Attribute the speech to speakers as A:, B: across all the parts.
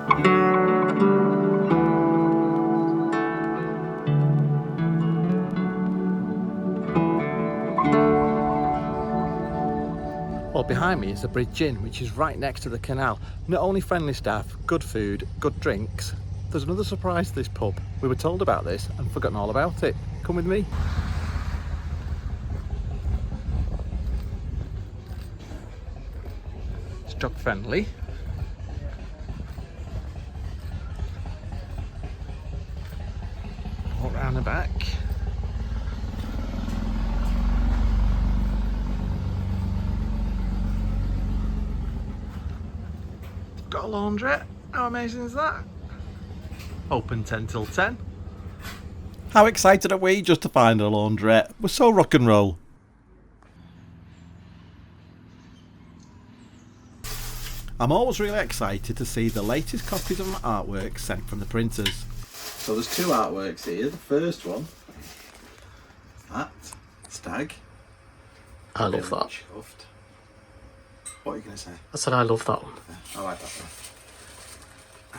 A: Well, behind me is the Bridge Inn, which is right next to the canal. Not only friendly staff, good food, good drinks. There's another surprise to this pub. We were told about this and forgotten all about it. Come with me. It's dog friendly. Walk round the back. Got a laundrette. How amazing is that? Open 10 till 10. How excited are we just to find a laundrette? We're so rock and roll. I'm always really excited to see the latest copies of my artwork sent from the printers. So there's two artworks here. The first one, that stag.
B: I love that.
A: Chuffed. What are you going to say?
B: I said I love that one.
A: Yeah, I like that one.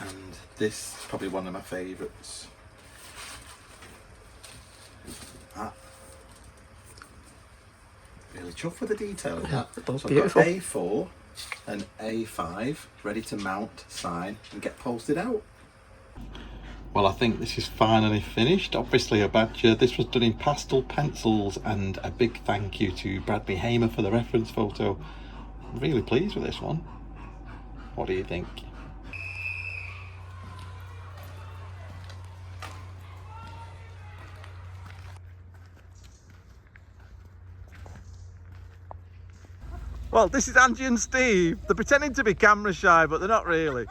A: And this is probably one of my favourites. That. Really chuffed with the detail of that.
B: Yeah, both
A: so
B: beautiful.
A: I've got A4 and A5 ready to mount, sign and get posted out. Well, I think this is finally finished. Obviously a badger. This was done in pastel pencils, and a big thank you to Bradley Hamer for the reference photo. I'm really pleased with this one. What do you think? Well, this is Angie and Steve. They're pretending to be camera shy, but they're not really.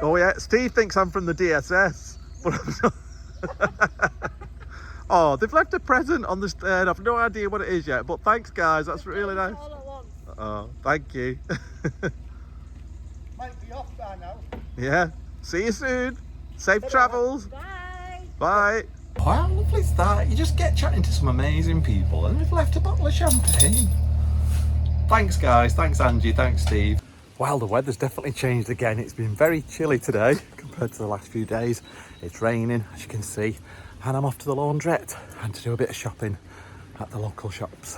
A: Oh yeah, Steve thinks I'm from the DSS, but I'm not. Oh, they've left a present on the stand. I've no idea what it is yet, but thanks guys, that's really nice. Oh, thank you.
C: Might be off by now.
A: Yeah, see you soon. Safe travels.
D: Bye.
A: Bye. How lovely is that? You just get chatting to some amazing people and we've left a bottle of champagne. Thanks guys, thanks Angie, thanks Steve. Well, the weather's definitely changed again. It's been very chilly today compared to the last few days. It's raining, as you can see, and I'm off to the laundrette and to do a bit of shopping at the local shops.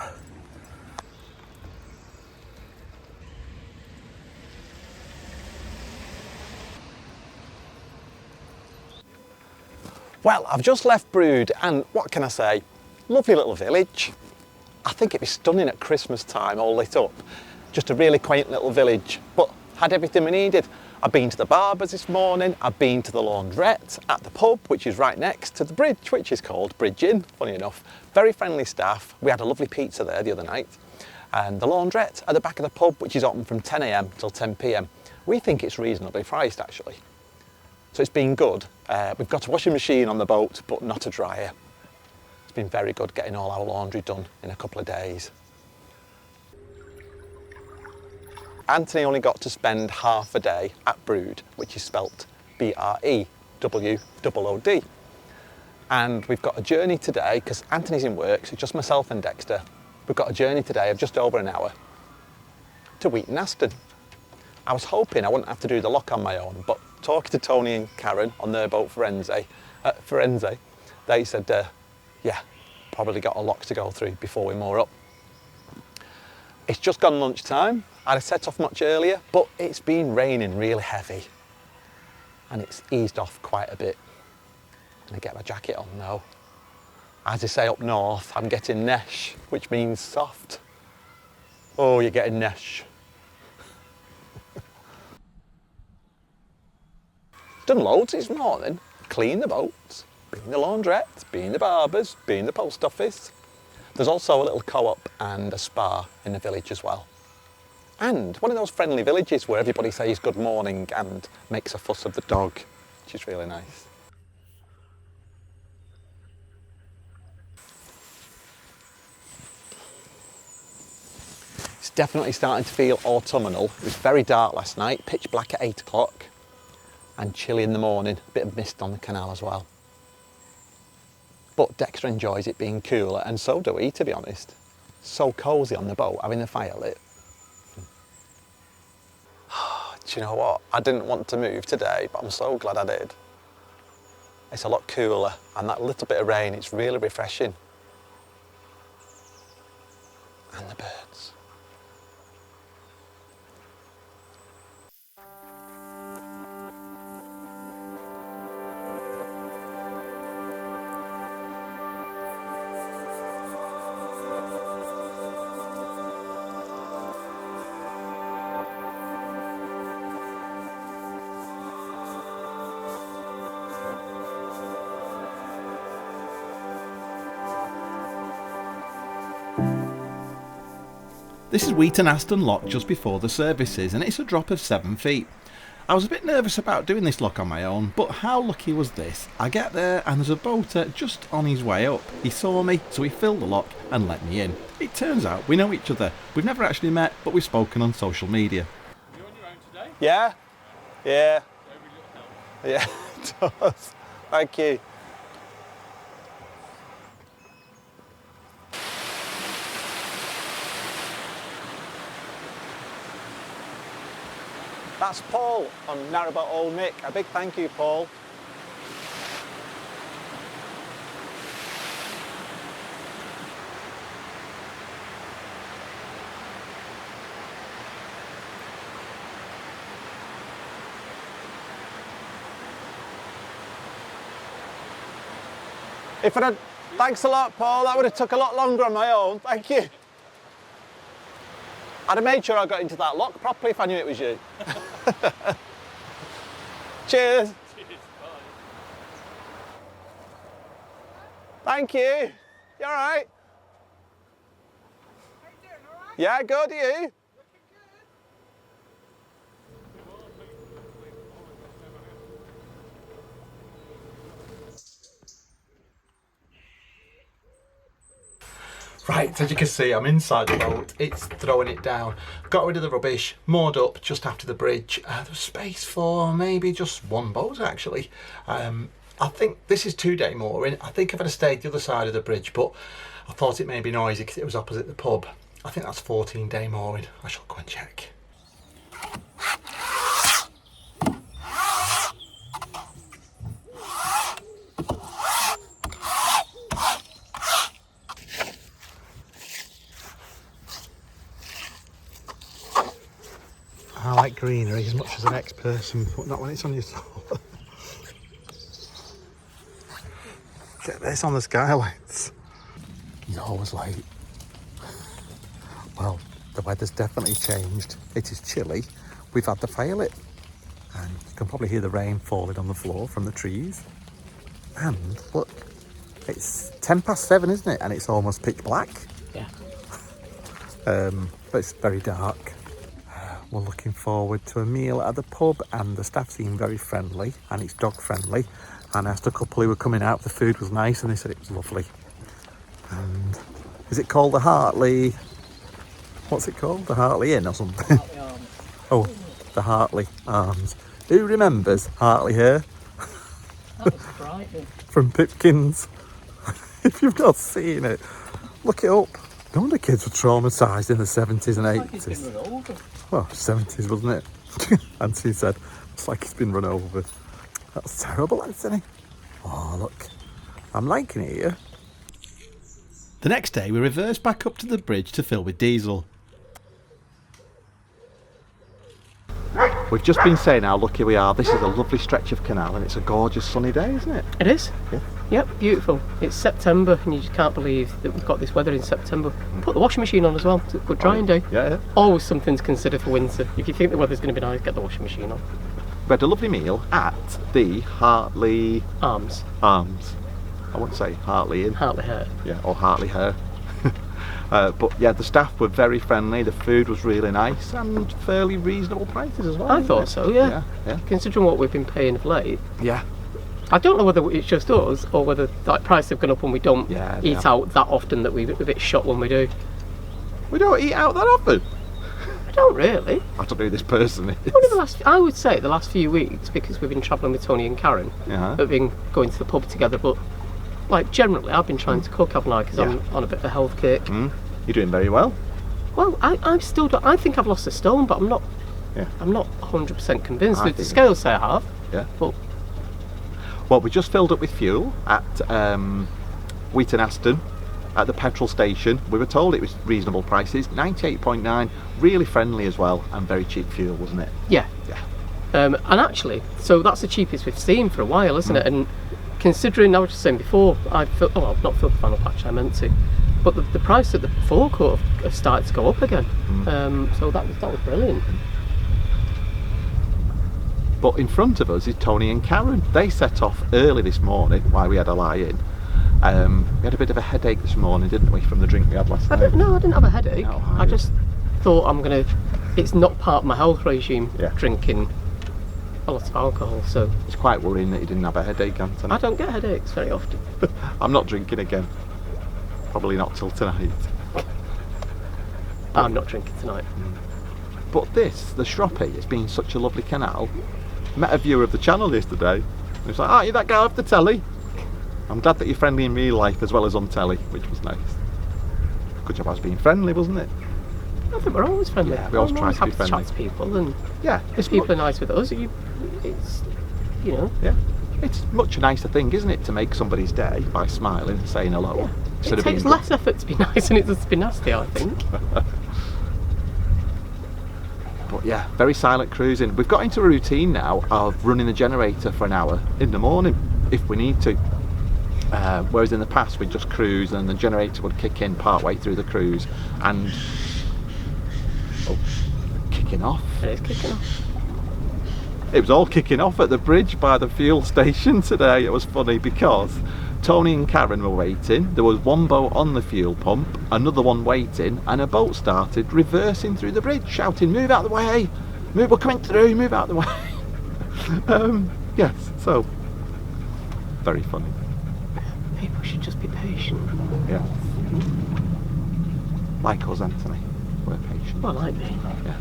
A: Well, I've just left Brewood and what can I say? Lovely little village. I think it'd be stunning at Christmas time, all lit up. Just a really quaint little village, but had everything we needed. I've been to the barbers this morning, I've been to the laundrette at the pub, which is right next to the bridge, which is called Bridge Inn, funny enough. Very friendly staff. We had a lovely pizza there the other night. And the laundrette at the back of the pub, which is open from 10 AM till 10 PM. We think it's reasonably priced actually. So it's been good. We've got a washing machine on the boat, but not a dryer. It's been very good getting all our laundry done in a couple of days. Anthony only got to spend half a day at Brewood, which is spelt B-R-E-W-O-O-D. And we've got a journey today, because Anthony's in work, so it's just myself and Dexter. We've got a journey today of just over an hour to Wheaton Aston. I was hoping I wouldn't have to do the lock on my own, but talking to Tony and Karen on their boat Firenze, they said, yeah, probably got a lock to go through before we moor up. It's just gone lunchtime. I'd have set off much earlier, but it's been raining really heavy and it's eased off quite a bit. I'm gonna get my jacket on now. As they say up north, I'm getting nesh, which means soft. Oh, you're getting nesh. Done loads this morning. Cleaned the boats, been the laundrette, been the barbers, been the post office. There's also a little co-op and a spa in the village as well. And one of those friendly villages where everybody says good morning and makes a fuss of the dog, which is really nice. It's definitely starting to feel autumnal. It was very dark last night, pitch black at 8 o'clock and chilly in the morning, a bit of mist on the canal as well. But Dexter enjoys it being cooler and so do we, to be honest. So cosy on the boat, having the fire lit. Do you know what? I didn't want to move today, but I'm so glad I did. It's a lot cooler, and that little bit of rain, it's really refreshing. And the birds.
C: This is Wheaton Aston Lock just before the services, and it's a drop of 7 feet. I was a bit nervous about doing this lock on my own, but how lucky was this? I get there and there's a boater just on his way up. He saw me, so he filled the lock and let me in. It turns out we know each other. We've never actually met, but we've spoken on social media.
D: You're on your own today?
A: Yeah? Yeah.
D: Every little help.
A: Yeah, it does. Thank you. That's Paul on Narrowboat Old Nick. A big thank you, Paul. If I'd had, thanks a lot, Paul. That would have took a lot longer on my own. Thank you. I'd have made sure I got into that lock properly if I knew it was you. Cheers.
D: Cheers, bye.
A: Thank you. You all right?
E: How you doing, all right?
A: Yeah, good. Are you?
E: Looking good.
C: Right, as you can see, I'm inside the boat. It's throwing it down. Got rid of the rubbish, moored up just after the bridge. There's space for maybe just one boat, actually. I think this is 2-day mooring. I think if I'd have stayed the other side of the bridge, but I thought it may be noisy because it was opposite the pub. I think that's 14-day mooring. I shall go and check. I like greenery as much as the next person, but not when it's on your soul. Get this on the skylights. He's always late. Well, the weather's definitely changed. It is chilly. We've had the fire lit. And you can probably hear the rain falling on the floor from the trees. And look, it's 7:10, isn't it? And it's almost pitch black.
B: Yeah.
C: But it's very dark. We're looking forward to a meal at the pub, and the staff seem very friendly, and it's dog friendly. And I asked a couple who were coming out if the food was nice, and they said it was lovely. And is it called the Hartley? What's it called? The Hartley Inn or something?
B: Hartley Arms.
C: Oh, the Hartley Arms. Who remembers Hartley here
B: That was frightening.
C: from Pipkins? If you've not seen it, look it up. No wonder kids were traumatised in the 70s and
B: Like it's
C: 80s.
B: been run over.
C: Well, 70s, wasn't it? Auntie said, it's like it's been run over. That's terrible, Anthony. Oh, look. I'm liking it here. The next day, we reversed back up to the bridge to fill with diesel. We've just been saying how lucky we are. This is a lovely stretch of canal, and it's a gorgeous sunny day, isn't it?
B: It is.
C: Yeah.
B: Yep, beautiful. It's September and you just can't believe that we've got this weather in September. Put the washing machine on as well. It's a good drying day.
C: Yeah.
B: Always something to consider for winter. If you think the weather's going to be nice, get the washing machine on.
C: We had a lovely meal at the Hartley
B: Arms.
C: Arms. I wouldn't say Hartley Inn.
B: Hartley Hair.
C: Yeah, or Hartley Hair. But yeah, the staff were very friendly, the food was really nice, and fairly reasonable prices as well.
B: I thought so, yeah.
C: Yeah.
B: Considering what we've been paying of late.
C: Yeah.
B: I don't know whether it's just us or whether like prices have gone up and we don't
C: Yeah,
B: eat out that often that we're a bit shot when we do.
C: We don't eat out that often.
B: I don't really.
C: I don't know who this person is.
B: Only I would say the last few weeks, because we've been travelling with Tony and Karen,
C: Yeah.
B: we've been going to the pub together, but like generally I've been trying to cook, haven't I, because I'm on a bit of a health kick.
C: You're doing very well.
B: Well, I still don't, I think I've lost a stone, but I'm not.
C: Yeah.
B: I'm not 100% convinced.
C: I
B: The
C: think-
B: scales say I have.
C: Yeah.
B: But
C: Well, we just filled up with fuel at Wheaton Aston at the petrol station. We were told it was reasonable prices, 98.9, really friendly as well, and very cheap fuel, wasn't it?
B: yeah.
C: Yeah.
B: And actually, so that's the cheapest we've seen for a while, isn't it? And considering, I was just saying before, I've not filled the final patch, I meant to, but the price at the forecourt have started to go up again. So that was brilliant.
C: But in front of us is Tony and Karen. They set off early this morning while we had a lie-in. We had a bit of a headache this morning, didn't we, from the drink we had last night?
B: No, I didn't have a headache.
C: No,
B: I just thought it's not part of my health regime,
C: Yeah.
B: drinking a lot of alcohol, so
C: It's quite worrying that you didn't have a headache, Anthony.
B: I don't get headaches very often.
C: I'm not drinking again. Probably not till tonight.
B: I'm not drinking tonight.
C: But the Shropshire, it's been such a lovely canal. Met a viewer of the channel yesterday. He was like, aren't you that guy off the telly? I'm glad that you're friendly in real life as well as on telly, which was nice. Good job I was being friendly, wasn't it?
B: I think we're always friendly.
C: Yeah, we always
B: I'm
C: try to be
B: happy
C: friendly.
B: chat to people, and
C: Yeah.
B: if people are nice with us, it's
C: Yeah. It's much a nicer thing, isn't it, to make somebody's day by smiling and saying hello.
B: Yeah.
C: Instead
B: It
C: of being
B: takes less effort to be nice than it does to be nasty, I think.
C: But yeah, very silent cruising. We've got into a routine now of running the generator for an hour in the morning if we need to. Whereas in the past we'd just cruise and the generator would kick in part way through the cruise and kicking off.
B: It is kicking off.
C: It was all kicking off at the bridge by the fuel station today. It was funny because Tony and Karen were waiting. There was one boat on the fuel pump, another one waiting, and a boat started reversing through the bridge, shouting, "Move out of the way! Move, we're coming through, move out of the way!" Yes, so very funny.
B: People should just be patient.
C: Yeah. Like us, Anthony. We're patient.
B: Well, like me.
C: Yeah.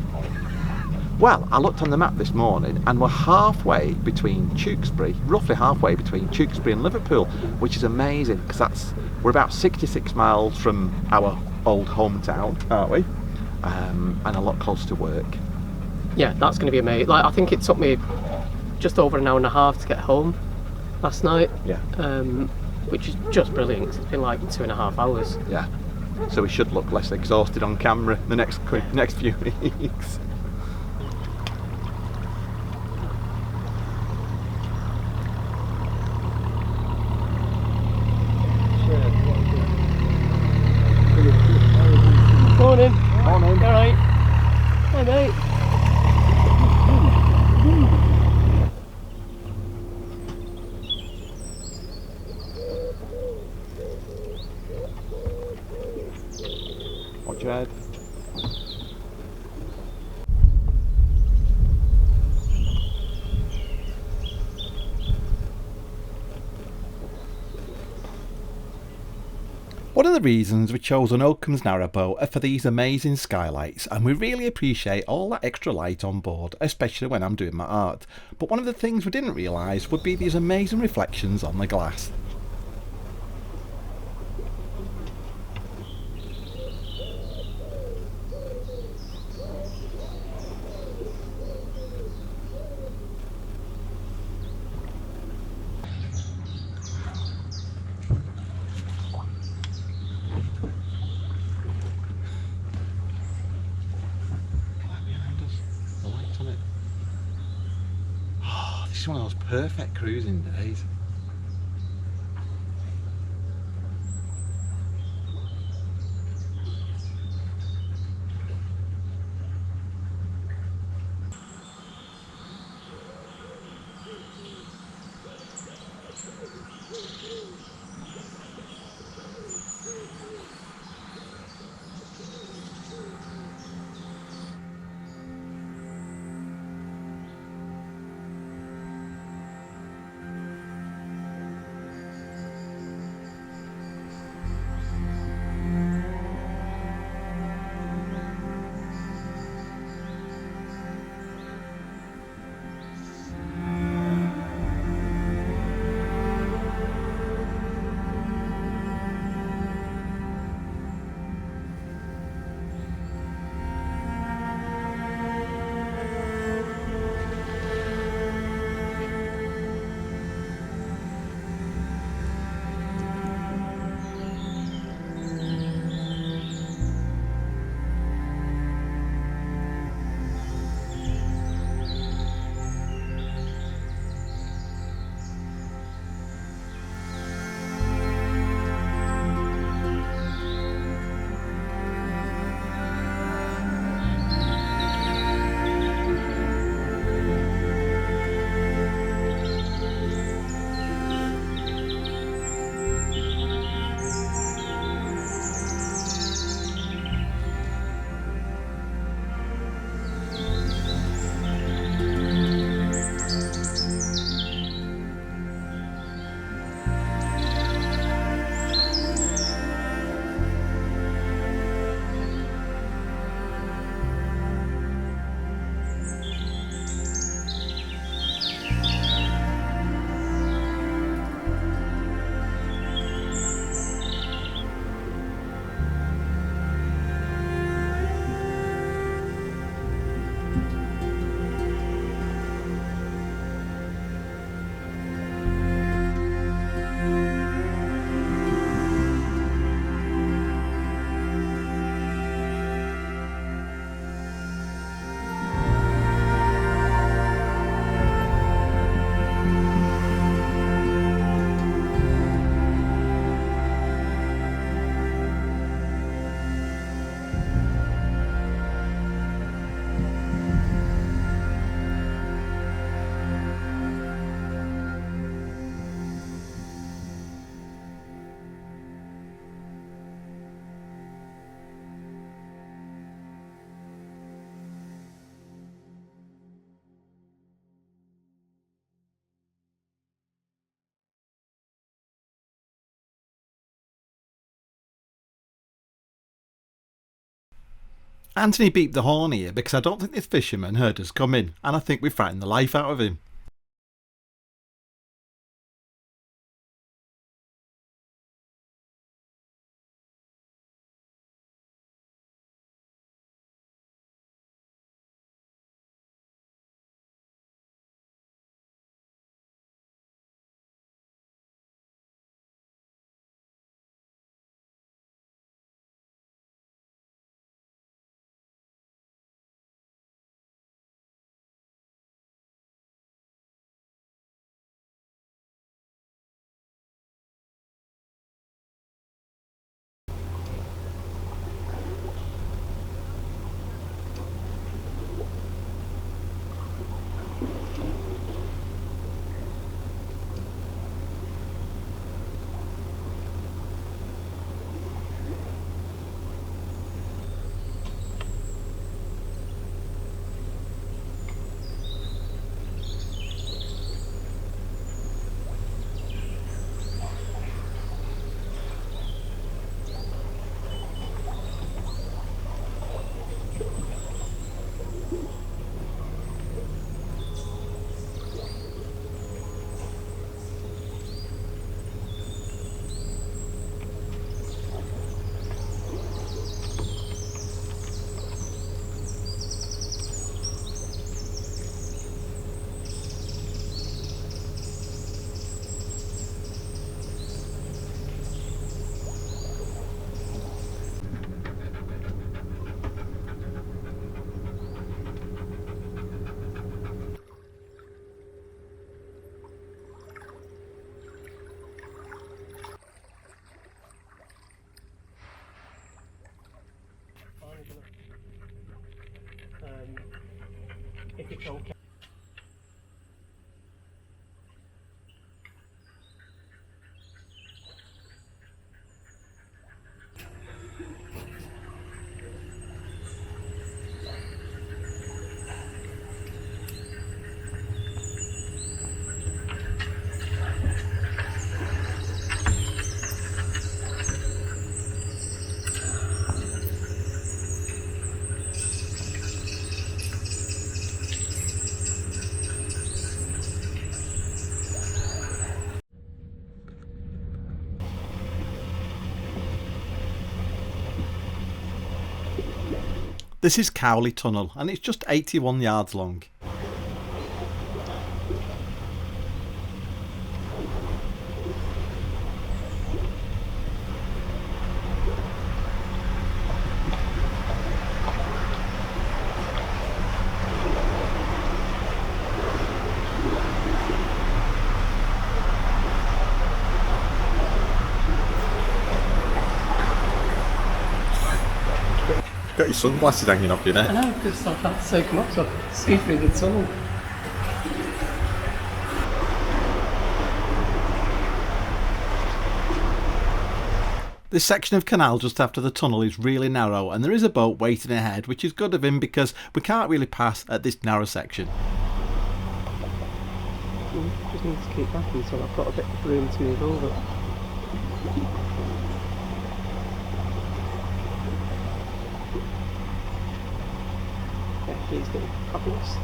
C: Well, I looked on the map this morning and we're halfway between Tewkesbury, roughly halfway between Tewkesbury and Liverpool, which is amazing because we're about 66 miles from our old hometown, aren't we? And a lot closer to work.
B: Yeah, that's going to be amazing. Like, I think it took me just over an hour and a half to get home last night.
C: Yeah.
B: Which is just brilliant 'cause it's been like 2.5 hours.
C: Yeah. So we should look less exhausted on camera the next few weeks.
B: Morning.
C: Morning.
B: All right. Hi, mate.
C: Watch your head. One of the reasons we chose an Oakums Narrowboat are for these amazing skylights, and we really appreciate all that extra light on board, especially when I'm doing my art. But one of the things we didn't realise would be these amazing reflections on the glass. The lights on it. Oh, this is one of those perfect cruising days. Anthony beeped the horn here because I don't think this fisherman heard us come in, and I think we frightened the life out of him.
B: If it's okay.
C: This is Cowley Tunnel and it's just 81 yards long. Got your sunglasses hanging off your neck.
B: I know, because I've had to take them off so I can see through the tunnel.
C: This section of canal just after the tunnel is really narrow and there is a boat waiting ahead, which is good of him because we can't really pass at this narrow section.
B: Just need to keep back until I've got a bit of room to move over. He's doing fabulous.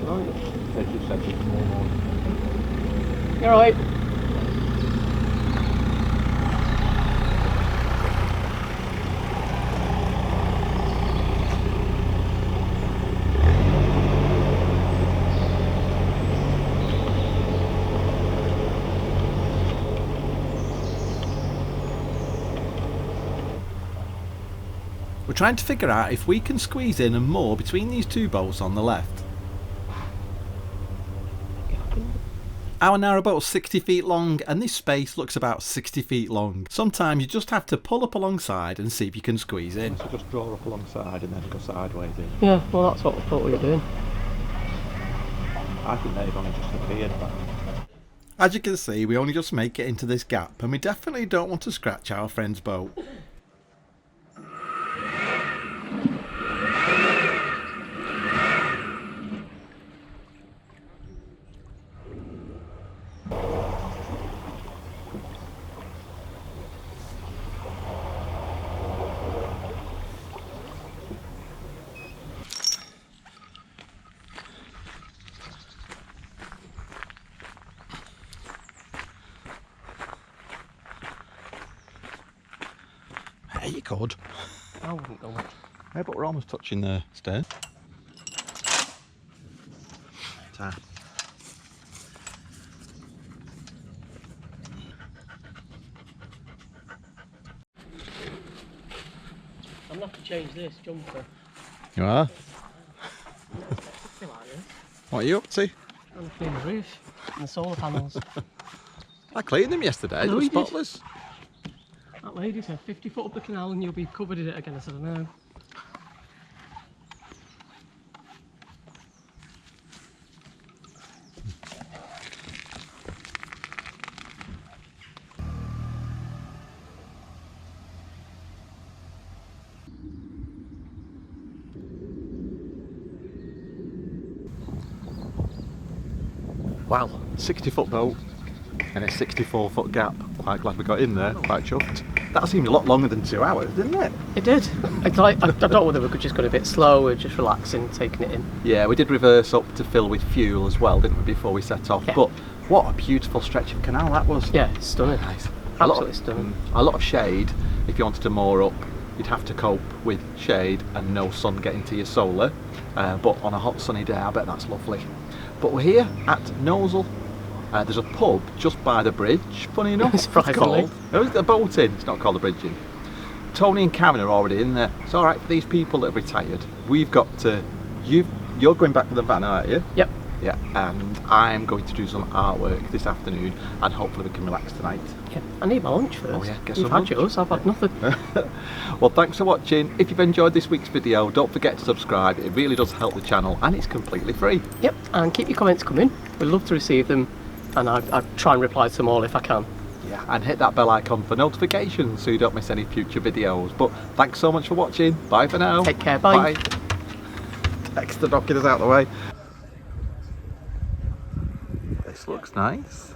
B: Right. You're right.
C: We're trying to figure out if we can squeeze in and moor between these two boats on the left. Our narrowboat's 60 feet long and this space looks about 60 feet long. Sometimes you just have to pull up alongside and see if you can squeeze in.
A: So just draw up alongside and then go sideways in.
B: Yeah, well that's what I thought we were doing.
A: I think they've only just appeared.
C: As you can see, we only just make it into this gap and we definitely don't want to scratch our friend's boat. you could.
B: I wouldn't know.
C: Yeah, but we're almost touching the stern. Ta.
B: I'm going to have to change this jumper.
C: You are?
B: I like this.
C: What are you up to?
B: I'm cleaning the roof and the solar panels.
C: I cleaned them yesterday, they
B: know
C: were
B: you did.
C: spotless.
B: That lady said 50 foot up the canal and you'll be covered in it again. I said, I know.
C: Wow, 60-foot boat and a 64-foot gap. Quite glad we got in there, quite chuffed. That seemed a lot longer than 2 hours, didn't it?
B: It did. I don't know whether we could just got a bit slow or just relaxing, taking it in.
C: Yeah, we did reverse up to fill with fuel as well, didn't we, before we set off?
B: Yeah.
C: But what a beautiful stretch of canal that was.
B: Yeah, it's stunning.
C: Nice.
B: Absolutely stunning.
C: A lot of shade. If you wanted to moor up, you'd have to cope with shade and no sun getting to your solar. But on a hot sunny day, I bet that's lovely. But we're here at Gnosall. There's a pub just by the bridge, funny enough.
B: Surprisingly.
C: It's a boat in, it's not called the bridge in. Tony and Karen are already in there. It's alright for these people that have retired. We've got to, you're going back with the van, aren't you?
B: Yep.
C: Yeah, and I'm going to do some artwork this afternoon and hopefully we can relax tonight.
B: Yeah. I need my lunch first.
C: Oh yeah, get
B: You've
C: some
B: had
C: lunch.
B: yours, I've had nothing.
C: Well, thanks for watching. If you've enjoyed this week's video, don't forget to subscribe. It really does help the channel and it's completely free.
B: Yep, and keep your comments coming. We'd love to receive them, and I try and reply to them all if I can.
C: Yeah, and hit that bell icon for notifications so you don't miss any future videos. But thanks so much for watching. Bye for now.
B: Take care, bye.
C: Dexter knocking us out the way. This looks nice.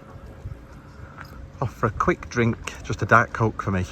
C: Off for a quick drink, just a Diet Coke for me.